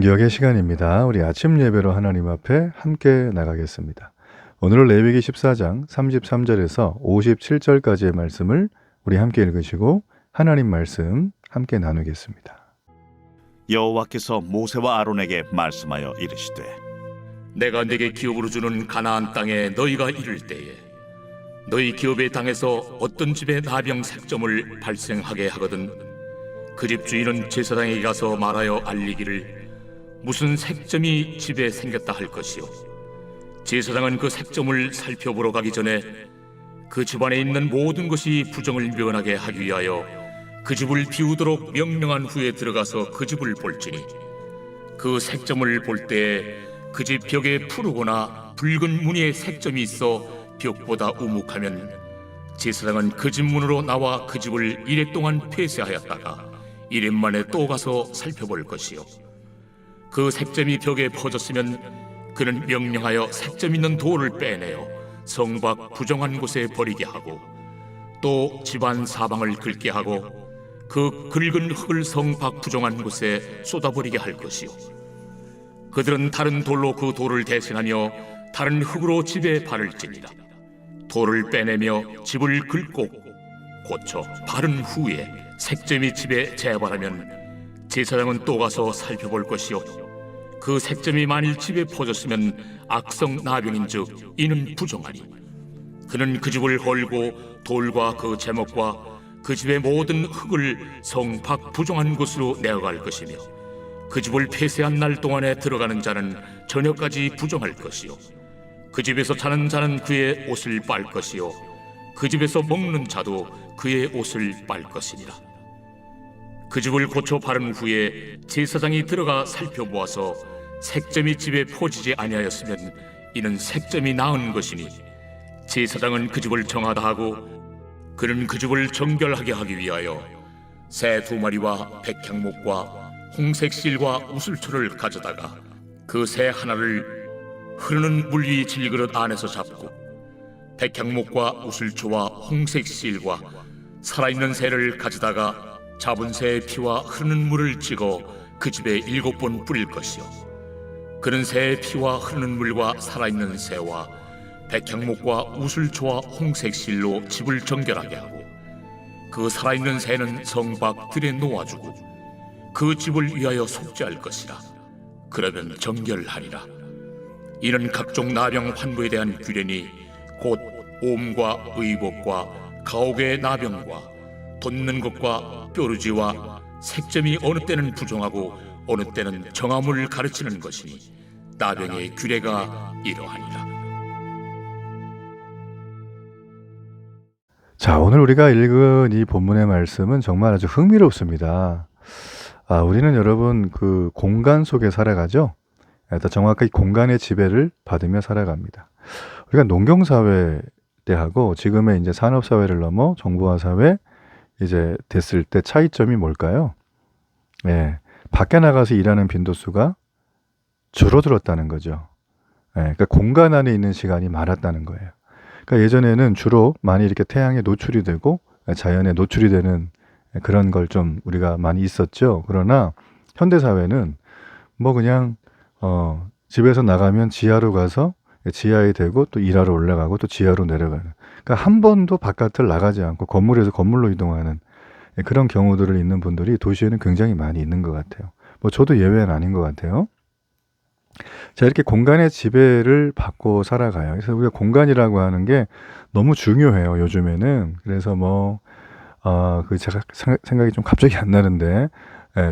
성경의 시간입니다. 우리 아침 예배로 하나님 앞에 함께 나가겠습니다. 오늘은 레위기 14장 33절에서 57절까지의 말씀을 우리 함께 읽으시고 하나님 말씀 함께 나누겠습니다. 여호와께서 모세와 아론에게 말씀하여 이르시되 내가 네게 기업으로 주는 가나안 땅에 너희가 이를 때에 너희 기업의 땅에서 어떤 집에 나병 색점을 발생하게 하거든 그 집 주인은 제사장에게 가서 말하여 알리기를 무슨 색점이 집에 생겼다 할 것이요 제사장은 그 색점을 살펴보러 가기 전에 그 집안에 있는 모든 것이 부정을 면하게 하기 위하여 그 집을 비우도록 명령한 후에 들어가서 그 집을 볼지니 그 색점을 볼 때에 그 집 벽에 푸르거나 붉은 무늬의 색점이 있어 벽보다 우묵하면 제사장은 그 집 문으로 나와 그 집을 이래 동안 폐쇄하였다가 이래 만에 또 가서 살펴볼 것이요 그 색점이 벽에 퍼졌으면 그는 명령하여 색점 있는 돌을 빼내어 성 밖 부정한 곳에 버리게 하고 또 집안 사방을 긁게 하고 그 긁은 흙을 성 밖 부정한 곳에 쏟아버리게 할 것이요 그들은 다른 돌로 그 돌을 대신하며 다른 흙으로 집에 바를지니라. 돌을 빼내며 집을 긁고 고쳐 바른 후에 색점이 집에 재발하면 제사장은 또 가서 살펴볼 것이요 그 색점이 만일 집에 퍼졌으면 악성 나병인즉 이는 부정하니 그는 그 집을 헐고 돌과 그 제목과 그 집의 모든 흙을 성 밖 부정한 곳으로 내어갈 것이며 그 집을 폐쇄한 날 동안에 들어가는 자는 저녁까지 부정할 것이요 그 집에서 자는 자는 그의 옷을 빨 것이요 그 집에서 먹는 자도 그의 옷을 빨 것이니라. 그 집을 고쳐 바른 후에 제사장이 들어가 살펴보아서 색점이 집에 퍼지지 아니하였으면 이는 색점이 나은 것이니 제사장은 그 집을 정하다 하고 그는 그 집을 정결하게 하기 위하여 새 2마리와 백향목과 홍색 실과 우슬초를 가져다가 그 새 하나를 흐르는 물 위 질그릇 안에서 잡고 백향목과 우슬초와 홍색 실과 살아있는 새를 가져다가 잡은 새의 피와 흐르는 물을 찍어 그 집에 7번 뿌릴 것이요 그는 새의 피와 흐르는 물과 살아있는 새와 백향목과 우슬초와 홍색 실로 집을 정결하게 하고 그 살아있는 새는 성 밖 들에 놓아주고 그 집을 위하여 속죄할 것이라. 그러면 정결하리라. 이는 각종 나병 환부에 대한 규례니 곧 옴과 의복과 가옥의 나병과 돋는 것과 뾰루지와 색점이 어느 때는 부정하고 어느 때는 정함을 가르치는 것이니 나병의 규례가 이러하니라. 자, 오늘 우리가 읽은 이 본문의 말씀은 정말 아주 흥미롭습니다. 우리는 여러분 그 공간 속에 살아가죠. 더 정확하게 공간의 지배를 받으며 살아갑니다. 우리가 농경사회 때하고 지금의 이제 산업사회를 넘어 정보화 사회 이제 됐을 때 차이점이 뭘까요? 밖에 나가서 일하는 빈도수가 줄어들었다는 거죠. 그러니까 공간 안에 있는 시간이 많았다는 거예요. 그러니까 예전에는 주로 많이 이렇게 태양에 노출이 되고 자연에 노출이 되는 그런 걸 좀 우리가 많이 있었죠. 그러나 현대사회는 뭐 그냥 집에서 나가면 지하로 가서 지하에 대고 또 일하러 올라가고 또 지하로 내려가는, 그러니까 한 번도 바깥을 나가지 않고 건물에서 건물로 이동하는 그런 경우들을 있는 분들이 도시에는 굉장히 많이 있는 것 같아요. 뭐 저도 예외는 아닌 것 같아요. 자, 이렇게 공간의 지배를 받고 살아가요. 그래서 우리가 공간이라고 하는 게 너무 중요해요, 요즘에는. 그래서 제가 생각이 좀 갑자기 안 나는데,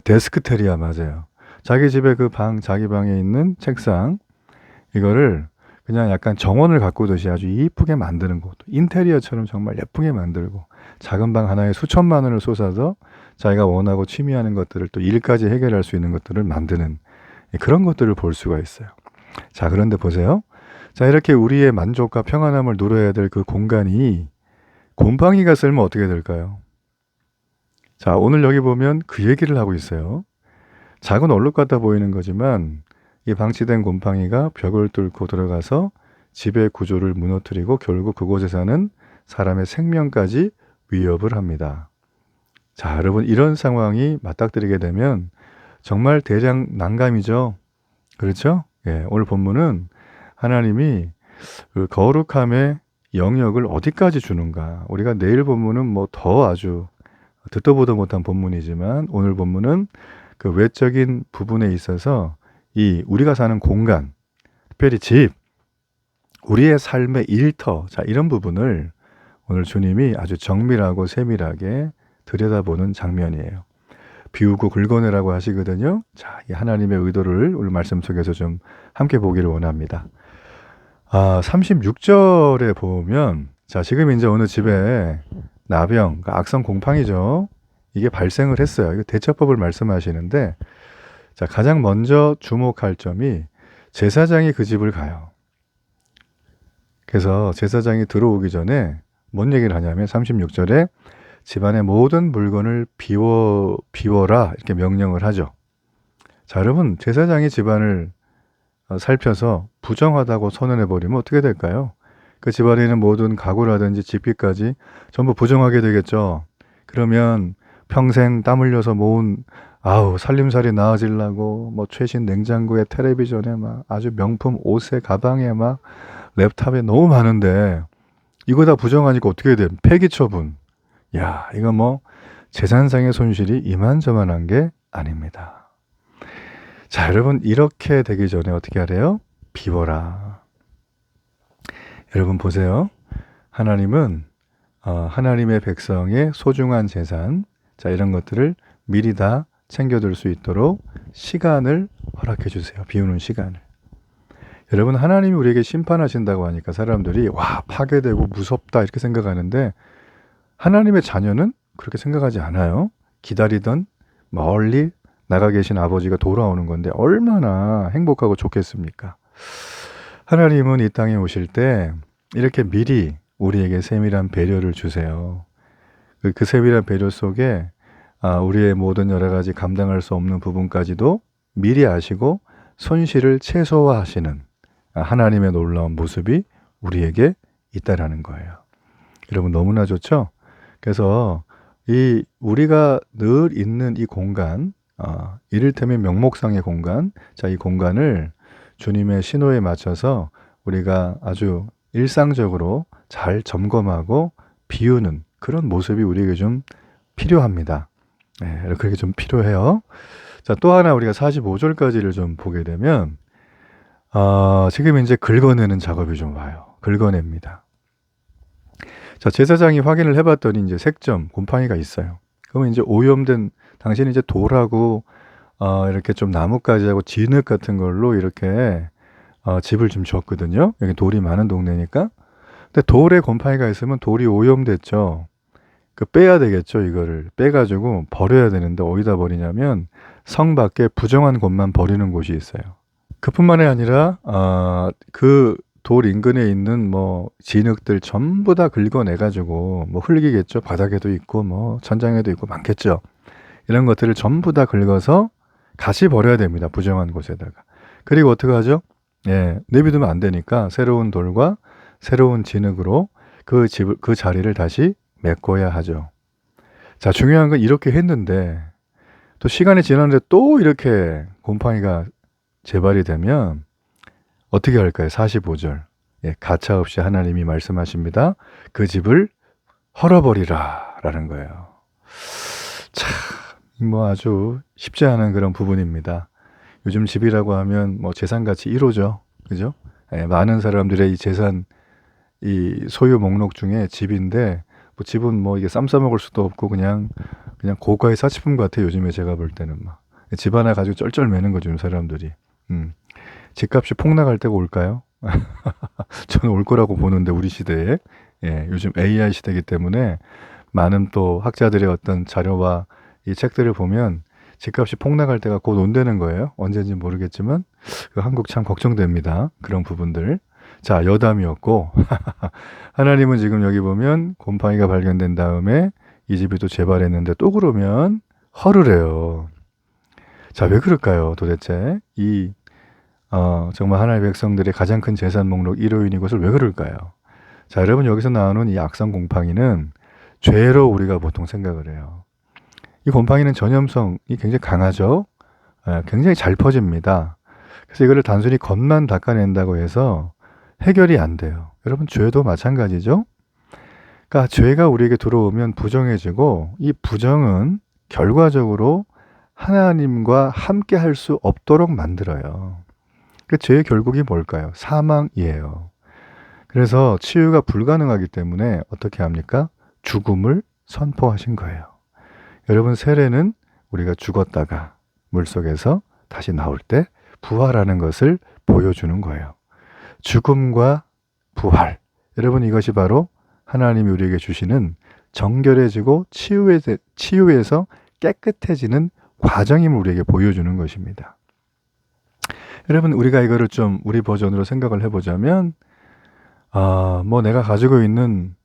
데스크테리아 맞아요. 자기 집에 그 자기 방에 있는 책상, 이거를 그냥 약간 정원을 가꾸듯이 아주 이쁘게 만드는 것도, 인테리어처럼 정말 예쁘게 만들고, 작은 방 하나에 수천만 원을 쏟아서 자기가 원하고 취미하는 것들을 또 일까지 해결할 수 있는 것들을 만드는 그런 것들을 볼 수가 있어요. 자, 그런데 보세요. 자, 이렇게 우리의 만족과 평안함을 누려야 될 그 공간이 곰팡이가 쓸면 어떻게 될까요? 자, 오늘 여기 보면 그 얘기를 하고 있어요. 작은 얼룩 같아 보이는 거지만 이 방치된 곰팡이가 벽을 뚫고 들어가서 집의 구조를 무너뜨리고 결국 그곳에 사는 사람의 생명까지 위협을 합니다. 자, 여러분, 이런 상황이 맞닥뜨리게 되면 정말 대량 난감이죠. 그렇죠? 예, 오늘 본문은 하나님이 그 거룩함의 영역을 어디까지 주는가. 우리가 내일 본문은 뭐 더 아주 듣도 보도 못한 본문이지만 오늘 본문은 그 외적인 부분에 있어서 이 우리가 사는 공간, 특별히 집, 우리의 삶의 일터, 자, 이런 부분을 오늘 주님이 아주 정밀하고 세밀하게 들여다보는 장면이에요. 비우고 긁어내라고 하시거든요. 자, 이 하나님의 의도를 오늘 말씀 속에서 좀 함께 보기를 원합니다. 36절에 보면, 자, 지금 이제 어느 집에 나병, 그러니까 악성 곰팡이죠. 이게 발생을 했어요. 이거 대처법을 말씀하시는데, 자, 가장 먼저 주목할 점이 제사장이 그 집을 가요. 그래서 제사장이 들어오기 전에 뭔 얘기를 하냐면 36절에 집안의 모든 물건을 비워라 이렇게 명령을 하죠. 자, 여러분, 제사장이 집안을 살펴서 부정하다고 선언해버리면 어떻게 될까요? 그 집안에 있는 모든 가구라든지 집기까지 전부 부정하게 되겠죠. 그러면 평생 땀 흘려서 모은 살림살이 나아지려고 뭐 최신 냉장고에 텔레비전에 막 아주 명품 옷에 가방에 막 랩탑에 너무 많은데 이거 다 부정하니까 어떻게 돼? 폐기 처분. 야, 이거 뭐 재산상의 손실이 이만저만한 게 아닙니다. 자, 여러분, 이렇게 되기 전에 어떻게 하래요? 비워라. 여러분 보세요. 하나님은 하나님의 백성의 소중한 재산, 자, 이런 것들을 미리 다 챙겨둘 수 있도록 시간을 허락해 주세요. 비우는 시간을. 여러분, 하나님이 우리에게 심판하신다고 하니까 사람들이 와, 파괴되고 무섭다 이렇게 생각하는데 하나님의 자녀는 그렇게 생각하지 않아요. 기다리던 멀리 나가 계신 아버지가 돌아오는 건데 얼마나 행복하고 좋겠습니까? 하나님은 이 땅에 오실 때 이렇게 미리 우리에게 세밀한 배려를 주세요. 그 세밀한 배려 속에 우리의 모든 여러 가지 감당할 수 없는 부분까지도 미리 아시고 손실을 최소화하시는 하나님의 놀라운 모습이 우리에게 있다라는 거예요. 여러분, 너무나 좋죠? 그래서 이 우리가 늘 있는 이 공간, 이를테면 명목상의 공간, 자, 이 공간을 주님의 신호에 맞춰서 우리가 아주 일상적으로 잘 점검하고 비우는 그런 모습이 우리에게 좀 필요합니다. 네, 그렇게 좀 필요해요. 자, 또 하나 우리가 45절까지를 좀 보게 되면 지금 이제 긁어내는 작업이 좀 와요. 긁어냅니다. 자, 제사장이 확인을 해봤더니 이제 색점, 곰팡이가 있어요. 그러면 이제 오염된, 당신이 이제 돌하고, 이렇게 좀 나뭇가지하고 진흙 같은 걸로 이렇게, 집을 좀 줬거든요. 여기 돌이 많은 동네니까. 근데 돌에 곰팡이가 있으면 돌이 오염됐죠. 그 빼야 되겠죠. 이거를 빼가지고 버려야 되는데 어디다 버리냐면 성 밖에 부정한 곳만 버리는 곳이 있어요. 그뿐만이 아니라, 그 돌 인근에 있는 뭐 진흙들 전부 다 긁어내가지고 뭐 흙이겠죠. 바닥에도 있고 뭐 천장에도 있고 많겠죠. 이런 것들을 전부 다 긁어서 같이 버려야 됩니다. 부정한 곳에다가. 그리고 어떻게 하죠? 예, 내비두면 안 되니까 새로운 돌과 새로운 진흙으로 그 자리를 다시 메꿔야 하죠. 자, 중요한 건 이렇게 했는데 또 시간이 지났는데 또 이렇게 곰팡이가 재발이 되면 어떻게 할까요? 45절. 예, 가차없이 하나님이 말씀하십니다. 그 집을 헐어버리라 라는 거예요. 참, 뭐 아주 쉽지 않은 그런 부분입니다. 요즘 집이라고 하면 뭐 재산가치 1호죠. 그죠? 예, 많은 사람들의 이 재산, 이 소유 목록 중에 집인데, 뭐 집은 뭐 이게 쌈 싸먹을 수도 없고 그냥 고가의 사치품 같아요. 요즘에 제가 볼 때는 막. 집 하나 가지고 쩔쩔 매는 거죠, 요즘 사람들이. 집값이 폭락할 때가 올까요? 저는 올 거라고 보는데 우리 시대에 요즘 AI 시대이기 때문에 많은 또 학자들의 어떤 자료와 이 책들을 보면 집값이 폭락할 때가 곧 온다는 거예요. 언제인지 모르겠지만 한국 참 걱정됩니다. 그런 부분들. 자, 여담이었고 하나님은 지금 여기 보면 곰팡이가 발견된 다음에 이 집이 또 재발했는데 또 그러면 헐으래요. 자, 왜 그럴까요? 도대체 정말 하나님의 백성들의 가장 큰 재산 목록 1호인 이것을 왜 그럴까요? 자, 여러분, 여기서 나오는 이 악성 곰팡이는 죄로 우리가 보통 생각을 해요. 이 곰팡이는 전염성이 굉장히 강하죠. 굉장히 잘 퍼집니다. 그래서 이거를 단순히 겉만 닦아낸다고 해서 해결이 안 돼요. 여러분, 죄도 마찬가지죠. 그러니까 죄가 우리에게 들어오면 부정해지고, 이 부정은 결과적으로 하나님과 함께 할 수 없도록 만들어요. 그 죄의 결국이 뭘까요? 사망이에요. 그래서 치유가 불가능하기 때문에 어떻게 합니까? 죽음을 선포하신 거예요. 여러분, 세례는 우리가 죽었다가 물속에서 다시 나올 때 부활하는 것을 보여주는 거예요. 죽음과 부활. 여러분, 이것이 바로 하나님이 우리에게 주시는 정결해지고 치유에서 깨끗해지는 과정임을 우리에게 보여주는 것입니다. 여러분, 우리가 이거를 좀 우리 버전으로 생각을 해보자면, 뭐 내가 가지고 있는,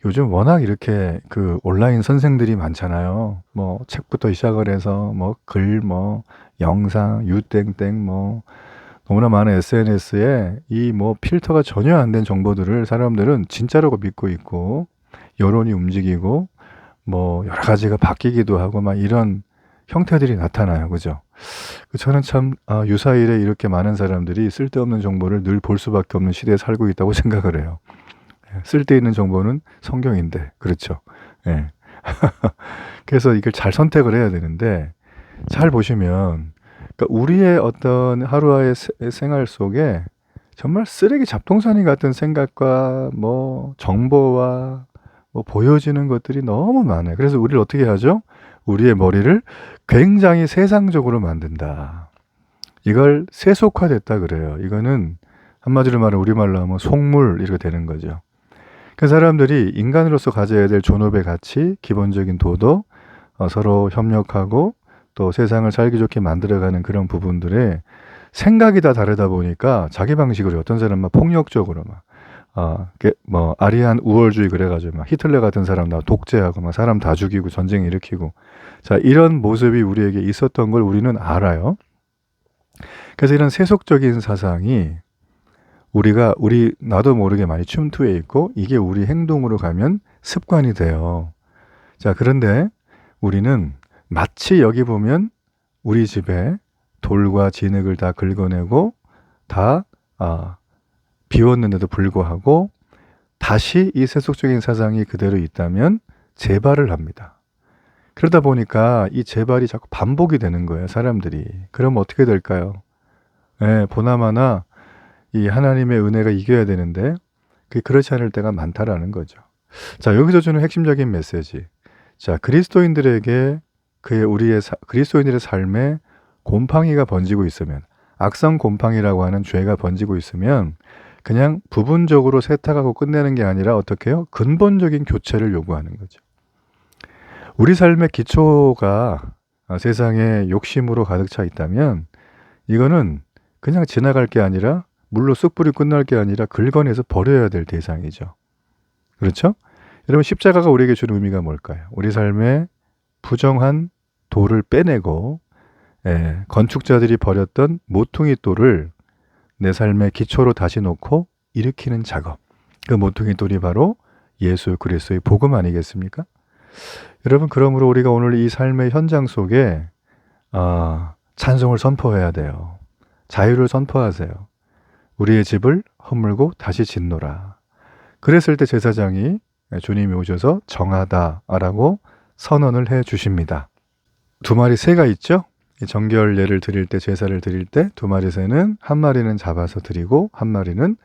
요즘 워낙 이렇게 그 온라인 선생들이 많잖아요. 뭐 책부터 시작을 해서 뭐 글, 뭐 영상, 유땡땡, 뭐 너무나 많은 SNS에 이 뭐 필터가 전혀 안 된 정보들을 사람들은 진짜라고 믿고 있고, 여론이 움직이고 뭐 여러 가지가 바뀌기도 하고 막 이런 형태들이 나타나요. 그죠? 저는 참 유사일에 이렇게 많은 사람들이 쓸데없는 정보를 늘 볼 수밖에 없는 시대에 살고 있다고 생각을 해요. 쓸데있는 정보는 성경인데, 그렇죠? 예. 그래서 이걸 잘 선택을 해야 되는데, 잘 보시면, 그러니까 우리의 어떤 하루의 생활 속에 정말 쓰레기 잡동사니 같은 생각과 뭐 정보와 뭐 보여지는 것들이 너무 많아요. 그래서 우리를 어떻게 하죠? 우리의 머리를 굉장히 세상적으로 만든다. 이걸 세속화됐다 그래요. 이거는 한마디로 말하면 우리말로 하면 속물 이렇게 되는 거죠. 그 사람들이 인간으로서 가져야 될 존엄의 가치, 기본적인 도덕, 서로 협력하고 또 세상을 살기 좋게 만들어가는 그런 부분들에 생각이 다 다르다 보니까 자기 방식으로 어떤 사람은 막 폭력적으로 뭐 아리안 우월주의 그래가지고 막 히틀러 같은 사람 나 독재하고 막 사람 다 죽이고 전쟁 일으키고, 자, 이런 모습이 우리에게 있었던 걸 우리는 알아요. 그래서 이런 세속적인 사상이 나도 모르게 많이 침투해 있고, 이게 우리 행동으로 가면 습관이 돼요. 자, 그런데 우리는 마치 여기 보면 우리 집에 돌과 진흙을 다 긁어내고 다 비웠는데도 불구하고 다시 이 세속적인 사상이 그대로 있다면 재발을 합니다. 그러다 보니까 이 재발이 자꾸 반복이 되는 거예요, 사람들이. 그럼 어떻게 될까요? 보나마나 이 하나님의 은혜가 이겨야 되는데 그렇지 않을 때가 많다라는 거죠. 자, 여기서 주는 핵심적인 메시지. 자, 그리스도인들의 삶에 곰팡이가 번지고 있으면, 악성 곰팡이라고 하는 죄가 번지고 있으면 그냥 부분적으로 세탁하고 끝내는 게 아니라 어떻게 해요? 근본적인 교체를 요구하는 거죠. 우리 삶의 기초가 세상에 욕심으로 가득 차 있다면 이거는 그냥 지나갈 게 아니라, 물로 쑥 뿌리 끝날 게 아니라 긁어내서 버려야 될 대상이죠. 그렇죠? 여러분, 십자가가 우리에게 주는 의미가 뭘까요? 우리 삶에 부정한 돌을 빼내고 건축자들이 버렸던 모퉁이 돌을 내 삶의 기초로 다시 놓고 일으키는 작업. 그 모퉁이 돌이 바로 예수 그리스도의 복음 아니겠습니까? 여러분, 그러므로 우리가 오늘 이 삶의 현장 속에 찬송을 선포해야 돼요. 자유를 선포하세요. 우리의 집을 허물고 다시 짓노라. 그랬을 때 제사장이 주님이 오셔서 정하다라고 선언을 해 주십니다. 두 마리 새가 있죠? 정결 예를 드릴 때, 제사를 드릴 때 두 마리 새는 한 마리는 잡아서 드리고 한 마리는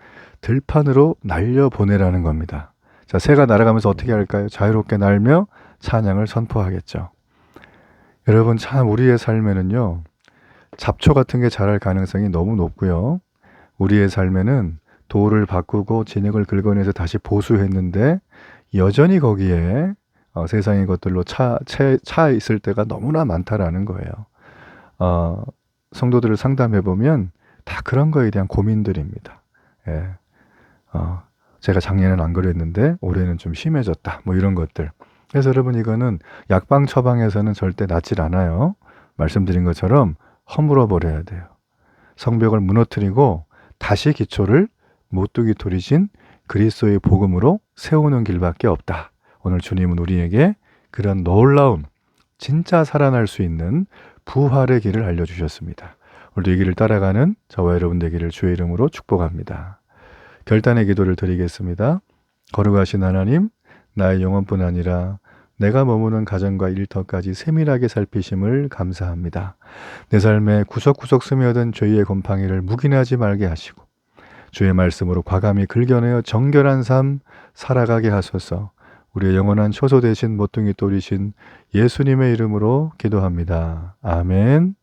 들판으로 날려보내라는 겁니다. 자, 새가 날아가면서 어떻게 할까요? 자유롭게 날며 찬양을 선포하겠죠. 여러분, 참 우리의 삶에는요, 잡초 같은 게 자랄 가능성이 너무 높고요. 우리의 삶에는 돌을 바꾸고 진흙을 긁어내서 다시 보수했는데 여전히 거기에 세상의 것들로 차 있을 때가 너무나 많다라는 거예요. 성도들을 상담해보면 다 그런 거에 대한 고민들입니다. 제가 작년에는 안 그랬는데 올해는 좀 심해졌다, 뭐 이런 것들. 그래서 여러분, 이거는 약방 처방에서는 절대 낫질 않아요. 말씀드린 것처럼 허물어 버려야 돼요. 성벽을 무너뜨리고 다시 기초를 모퉁이 돌이신 그리스도의 복음으로 세우는 길밖에 없다. 오늘 주님은 우리에게 그런 놀라운, 진짜 살아날 수 있는 부활의 길을 알려주셨습니다. 오늘도 이 길을 따라가는 저와 여러분 되기를 주의 이름으로 축복합니다. 결단의 기도를 드리겠습니다. 거룩하신 하나님, 나의 영혼뿐 아니라 내가 머무는 가정과 일터까지 세밀하게 살피심을 감사합니다. 내 삶에 구석구석 스며든 죄의 곰팡이를 묵인하지 말게 하시고 주의 말씀으로 과감히 긁어내어 정결한 삶 살아가게 하소서. 우리의 영원한 처소 되신 모퉁이 돌이신 예수님의 이름으로 기도합니다. 아멘.